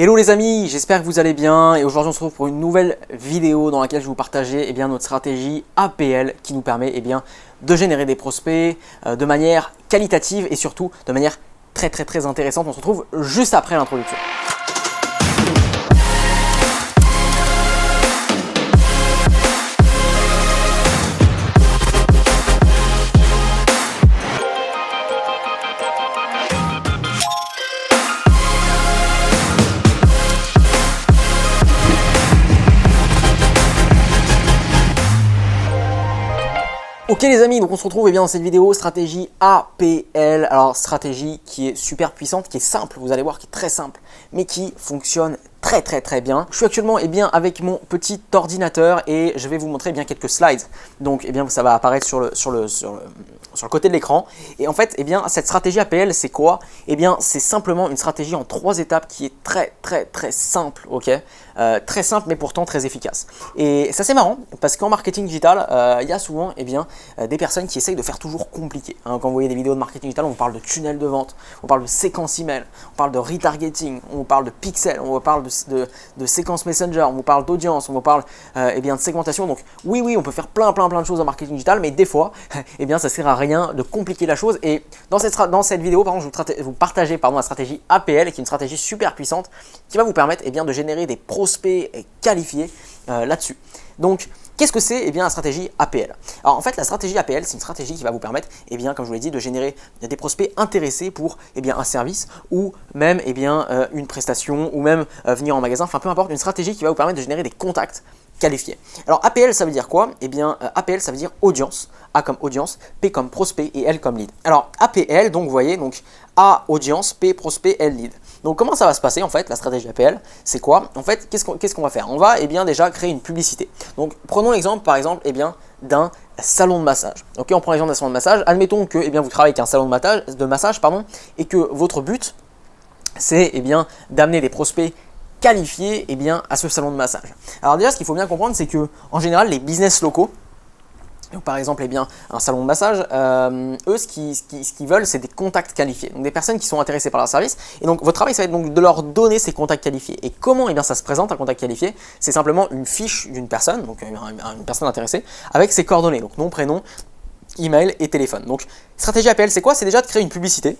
Hello les amis, j'espère que vous allez bien et aujourd'hui on se retrouve pour une nouvelle vidéo dans laquelle je vais vous partager notre stratégie APL qui nous permet de générer des prospects de manière qualitative et surtout de manière très intéressante. On se retrouve juste après l'introduction. Ok les amis, donc on se retrouve dans cette vidéo stratégie APL. Alors stratégie qui est super puissante, qui est simple, vous allez voir, qui est très simple, mais qui fonctionne très bien. Je suis actuellement avec mon petit ordinateur et je vais vous montrer quelques slides. Donc ça va apparaître sur le côté de l'écran. Et en fait, cette stratégie APL, c'est quoi? C'est simplement une stratégie en 3 étapes qui est très simple, ok? Très simple mais pourtant très efficace. Et ça c'est marrant parce qu'en marketing digital, il y a souvent des personnes qui essayent de faire toujours compliqué. Quand vous voyez des vidéos de marketing digital, on parle de tunnel de vente, on parle de séquence email, on parle de retargeting, on parle de pixels, on parle de séquence messenger, on vous parle d'audience, on vous parle de segmentation. Donc oui, on peut faire plein de choses en marketing digital, mais des fois, ça sert à rien de compliquer la chose. Et dans cette vidéo, par exemple, je vais vous partager la stratégie APL, qui est une stratégie super puissante, qui va vous permettre de générer des prospects qualifiés là-dessus. Donc, qu'est-ce que c'est la stratégie APL? Alors en fait, la stratégie APL, c'est une stratégie qui va vous permettre, comme je vous l'ai dit, de générer des prospects intéressés pour un service ou même une prestation ou même venir en magasin, enfin peu importe, une stratégie qui va vous permettre de générer des contacts qualifiés. Alors APL, ça veut dire quoi? APL, ça veut dire audience. A comme audience, P comme prospect et L comme lead. Alors APL, donc vous voyez, donc A audience, P prospect, L lead. Donc comment ça va se passer en fait, la stratégie APL? C'est quoi? En fait, qu'est-ce qu'on va faire? On va déjà créer une publicité. Donc prenons l'exemple par exemple d'un salon de massage. Ok, on prend l'exemple d'un salon de massage. Admettons que vous travaillez avec un salon de massage et que votre but c'est d'amener des prospects qualifiés à ce salon de massage. Alors déjà, ce qu'il faut bien comprendre, c'est que en général les business locaux, donc par exemple, un salon de massage, eux, ce qu'ils veulent, c'est des contacts qualifiés, donc des personnes qui sont intéressées par leur service. Et donc, votre travail, ça va être donc de leur donner ces contacts qualifiés. Et comment ça se présente, un contact qualifié? C'est simplement une fiche d'une personne, donc une personne intéressée, avec ses coordonnées, donc nom, prénom, email et téléphone. Donc, stratégie APL, c'est quoi? C'est déjà de créer une publicité.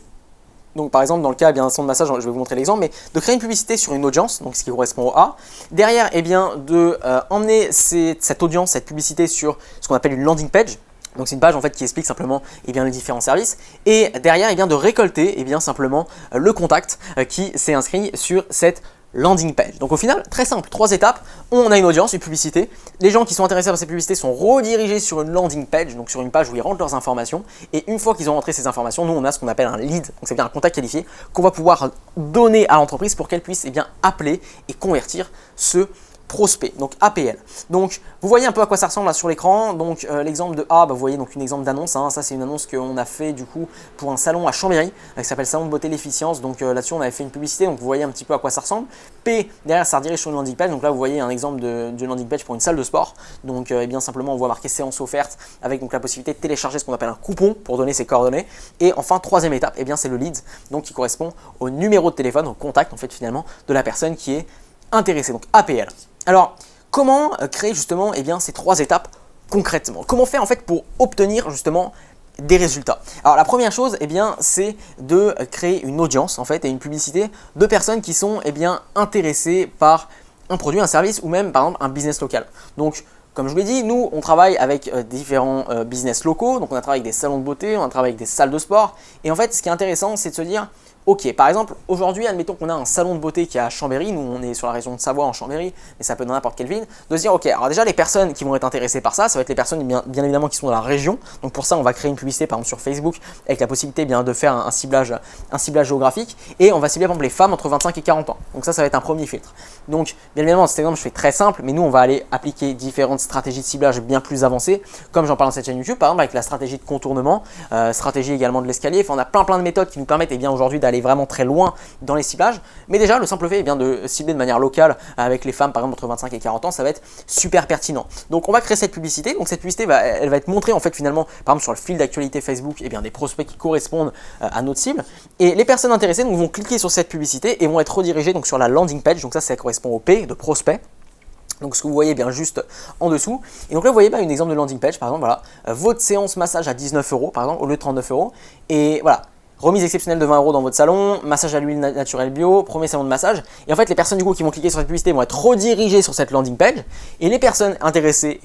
Donc par exemple dans le cas d'un salon de massage, je vais vous montrer l'exemple, mais de créer une publicité sur une audience, donc ce qui correspond au A. Derrière, de emmener cette audience, cette publicité sur ce qu'on appelle une landing page. Donc c'est une page en fait qui explique simplement les différents services. Et derrière, de récolter simplement le contact qui s'est inscrit sur cette landing page. Donc au final, très simple, 3 étapes. On a une audience, une publicité. Les gens qui sont intéressés par ces publicités sont redirigés sur une landing page, donc sur une page où ils rentrent leurs informations. Et une fois qu'ils ont rentré ces informations, nous on a ce qu'on appelle un lead, donc c'est un contact qualifié qu'on va pouvoir donner à l'entreprise pour qu'elle puisse appeler et convertir ce prospect, donc APL. Donc vous voyez un peu à quoi ça ressemble là sur l'écran. Donc l'exemple de A, vous voyez donc une exemple d'annonce, ça c'est une annonce qu'on a fait du coup pour un salon à Chambéry qui s'appelle Salon de beauté l'efficience. Donc là-dessus on avait fait une publicité, donc vous voyez un petit peu à quoi ça ressemble. P, derrière ça redirige sur une landing page, donc là vous voyez un exemple de landing page pour une salle de sport. Donc simplement on voit marqué séance offerte avec donc la possibilité de télécharger ce qu'on appelle un coupon pour donner ses coordonnées. Et enfin 3e étape, c'est le lead, donc qui correspond au numéro de téléphone, au contact en fait finalement de la personne qui est intéressée, donc APL. Alors, comment créer justement ces 3 étapes concrètement? Comment faire en fait pour obtenir justement des résultats? Alors la première chose, c'est de créer une audience en fait et une publicité de personnes qui sont intéressées par un produit, un service ou même par exemple un business local. Donc comme je vous l'ai dit, nous on travaille avec différents business locaux, donc on a travaillé avec des salons de beauté, on a travaillé avec des salles de sport. Et en fait, ce qui est intéressant, c'est de se dire, ok, par exemple, aujourd'hui, admettons qu'on a un salon de beauté qui est à Chambéry, nous on est sur la région de Savoie en Chambéry, mais ça peut être dans n'importe quelle ville, de se dire, ok, alors déjà les personnes qui vont être intéressées par ça va être les personnes bien évidemment qui sont dans la région, donc pour ça on va créer une publicité par exemple sur Facebook avec la possibilité de faire un ciblage géographique, et on va cibler par exemple les femmes entre 25 et 40 ans, donc ça va être un premier filtre. Donc bien évidemment, cet exemple je fais très simple, mais nous on va aller appliquer différentes stratégies de ciblage bien plus avancées, comme j'en parle dans cette chaîne YouTube, par exemple avec la stratégie de contournement, stratégie également de l'escalier, on a plein de méthodes qui nous permettent aujourd'hui d'aller d'aller vraiment très loin dans les ciblages, mais déjà le simple fait de cibler de manière locale avec les femmes par exemple entre 25 et 40 ans, ça va être super pertinent. Donc on va créer cette publicité, donc cette publicité elle va être montrée en fait finalement par exemple sur le fil d'actualité Facebook des prospects qui correspondent à notre cible, et les personnes intéressées donc, vont cliquer sur cette publicité et vont être redirigées donc sur la landing page, donc ça correspond au P de prospect. Donc ce que vous voyez juste en dessous. Et donc là vous voyez un exemple de landing page, par exemple, voilà, votre séance massage à 19 € par exemple, au lieu de 39 €. Et voilà, remise exceptionnelle de 20 € dans votre salon, massage à l'huile naturelle bio, premier salon de massage. Et en fait les personnes du coup qui vont cliquer sur cette publicité vont être redirigées sur cette landing page. Et les personnes intéressées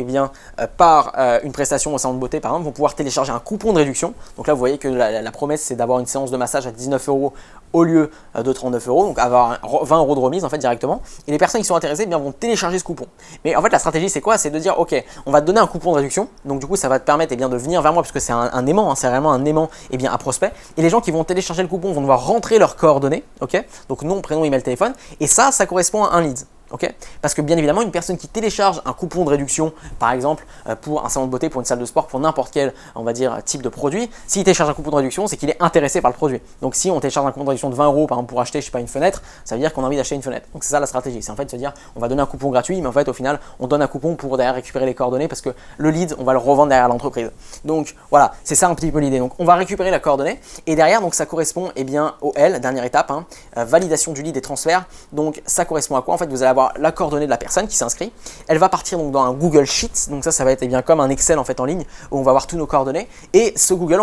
par une prestation au salon de beauté par exemple vont pouvoir télécharger un coupon de réduction. Donc là vous voyez que la promesse c'est d'avoir une séance de massage à 19 € au lieu de 39 €, donc avoir 20 € de remise en fait directement. Et les personnes qui sont intéressées vont télécharger ce coupon. Mais en fait la stratégie c'est quoi? C'est de dire ok, on va te donner un coupon de réduction, donc du coup ça va te permettre de venir vers moi, puisque c'est un aimant, c'est vraiment un aimant à prospect. Et les gens qui vont télécharger le coupon vont devoir rentrer leurs coordonnées, ok, donc nom, prénom, email, téléphone, et ça correspond à un lead. Okay, parce que bien évidemment, une personne qui télécharge un coupon de réduction, par exemple, pour un salon de beauté, pour une salle de sport, pour n'importe quel, on va dire, type de produit, s'il télécharge un coupon de réduction, c'est qu'il est intéressé par le produit. Donc si on télécharge un coupon de réduction de 20 € par exemple pour acheter, je sais pas, une fenêtre, ça veut dire qu'on a envie d'acheter une fenêtre. Donc c'est ça la stratégie, c'est en fait de se dire, on va donner un coupon gratuit, mais en fait au final, on donne un coupon pour derrière récupérer les coordonnées, parce que le lead, on va le revendre derrière l'entreprise. Donc voilà, c'est ça un petit peu l'idée. Donc on va récupérer la coordonnée, et derrière, donc ça correspond au L, dernière étape, validation du lead et transfert. Donc ça correspond à quoi? En fait, vous allez avoir la coordonnée de la personne qui s'inscrit, elle va partir donc dans un Google Sheets, donc ça va être comme un Excel en fait en ligne où on va avoir tous nos coordonnées, et ce Google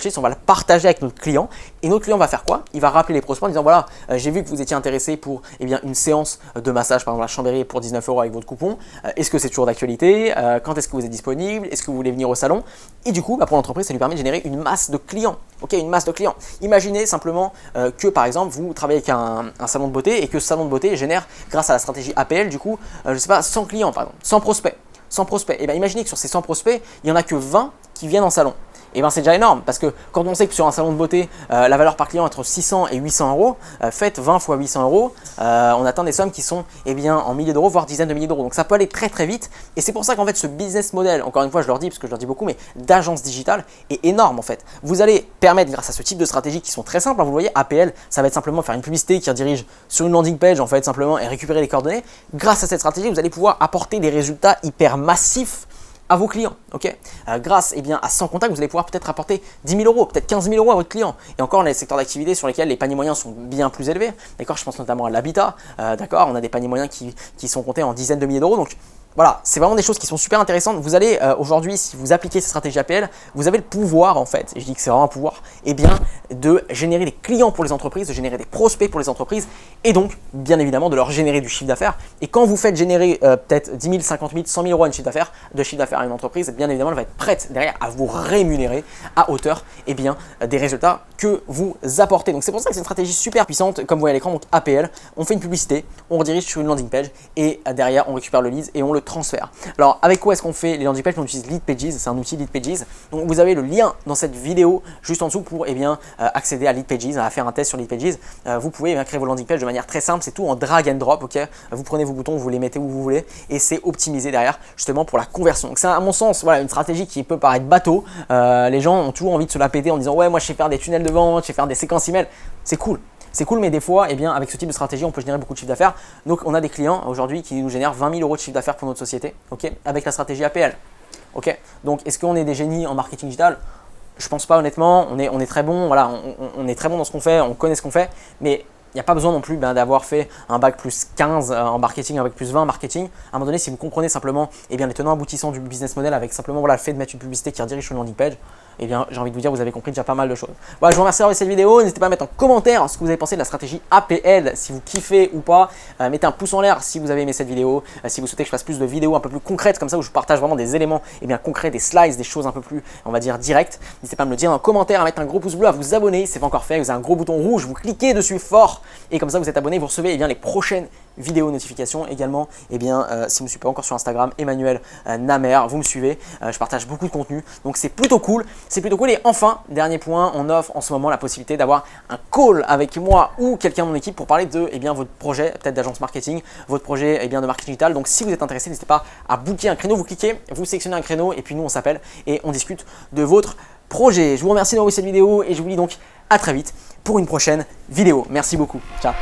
Sheets on va le partager avec notre client, et notre client va faire quoi? Il va rappeler les prospects en disant voilà, j'ai vu que vous étiez intéressé pour une séance de massage par exemple à Chambéry pour 19 € avec votre coupon, est-ce que c'est toujours d'actualité, quand est-ce que vous êtes disponible, est-ce que vous voulez venir au salon? Et du coup pour l'entreprise ça lui permet de générer une masse de clients. Ok, une masse de clients. Imaginez simplement que par exemple vous travaillez avec un salon de beauté, et que ce salon de beauté génère grâce à la stratégie APL du coup je sais pas, 100 clients par exemple, 100 prospects. 100 prospects. Et bien imaginez que sur ces 100 prospects, il n'y en a que 20 qui viennent en salon. Et bien c'est déjà énorme, parce que quand on sait que sur un salon de beauté, la valeur par client est entre 600 et 800 €, faites 20 fois 800 €, on atteint des sommes qui sont en milliers d'euros, voire dizaines de milliers d'euros. Donc ça peut aller très très vite, et c'est pour ça qu'en fait ce business model, encore une fois je leur dis, parce que je leur dis beaucoup, mais d'agence digitale est énorme en fait. Vous allez permettre, grâce à ce type de stratégies qui sont très simples, vous le voyez, APL, ça va être simplement faire une publicité qui redirige sur une landing page en fait simplement et récupérer les coordonnées. Grâce à cette stratégie, vous allez pouvoir apporter des résultats hyper massifs à vos clients, ok. Grâce à 100 contacts, vous allez pouvoir peut-être apporter 10 000 €, peut-être 15 000 € à votre client. Et encore, on a des secteurs d'activité sur lesquels les paniers moyens sont bien plus élevés, d'accord. Je pense notamment à l'habitat, d'accord. On a des paniers moyens qui sont comptés en dizaines de milliers d'euros, donc voilà, c'est vraiment des choses qui sont super intéressantes. Vous allez aujourd'hui, si vous appliquez cette stratégie APL, vous avez le pouvoir en fait, et je dis que c'est vraiment un pouvoir, de générer des clients pour les entreprises, de générer des prospects pour les entreprises, et donc bien évidemment de leur générer du chiffre d'affaires. Et quand vous faites générer peut-être 10 000, 50 000, 100 000 € de chiffre d'affaires à une entreprise, bien évidemment elle va être prête derrière à vous rémunérer à hauteur des résultats que vous apportez. Donc c'est pour ça que c'est une stratégie super puissante, comme vous voyez à l'écran. Donc APL, on fait une publicité, on redirige sur une landing page, et derrière on récupère le lead et on le transfert. Alors avec quoi est-ce qu'on fait les landing pages? On utilise Leadpages, c'est un outil Leadpages. Donc vous avez le lien dans cette vidéo juste en dessous pour accéder à Leadpages, à faire un test sur Leadpages. Vous pouvez créer vos landing pages de manière très simple, c'est tout en drag and drop, ok. Vous prenez vos boutons, vous les mettez où vous voulez, et c'est optimisé derrière justement pour la conversion. Donc c'est à mon sens une stratégie qui peut paraître bateau. Les gens ont toujours envie de se la péter en disant ouais moi je sais faire des tunnels de vente, je sais faire des séquences email, c'est cool. C'est cool, mais des fois, avec ce type de stratégie, on peut générer beaucoup de chiffre d'affaires. Donc, on a des clients aujourd'hui qui nous génèrent 20 000 € de chiffre d'affaires pour notre société, ok, avec la stratégie APL. Ok. Donc, est-ce qu'on est des génies en marketing digital? Je pense pas honnêtement. On est très bon, voilà, on est très bon dans ce qu'on fait, on connaît ce qu'on fait, mais il n'y a pas besoin non plus d'avoir fait un bac plus 15 en marketing, un bac plus 20 en marketing. À un moment donné, si vous comprenez simplement les tenants aboutissants du business model avec simplement le fait de mettre une publicité qui redirige sur une landing page, j'ai envie de vous dire, vous avez compris déjà pas mal de choses. Voilà, je vous remercie d'avoir vu cette vidéo. N'hésitez pas à mettre en commentaire ce que vous avez pensé de la stratégie APL, si vous kiffez ou pas. Mettez un pouce en l'air si vous avez aimé cette vidéo. Si vous souhaitez que je fasse plus de vidéos un peu plus concrètes comme ça, où je partage vraiment des éléments concrets, des slides, des choses un peu plus, on va dire, directes. N'hésitez pas à me le dire en commentaire, à mettre un gros pouce bleu, à vous abonner si ce n'est pas encore fait. Vous avez un gros bouton rouge, vous cliquez dessus fort et comme ça vous êtes abonné, vous recevez les prochaines vidéos notifications. Également, si vous ne me suivez pas encore sur Instagram, Emmanuel Namer, vous me suivez. Je partage beaucoup de contenu, donc c'est plutôt cool. Et enfin, dernier point, on offre en ce moment la possibilité d'avoir un call avec moi ou quelqu'un de mon équipe pour parler de votre projet, peut-être d'agence marketing, votre projet de marketing digital. Donc si vous êtes intéressé, n'hésitez pas à booker un créneau, vous cliquez, vous sélectionnez un créneau et puis nous on s'appelle et on discute de votre projet. Je vous remercie d'avoir vu cette vidéo et je vous dis donc à très vite pour une prochaine vidéo. Merci beaucoup. Ciao.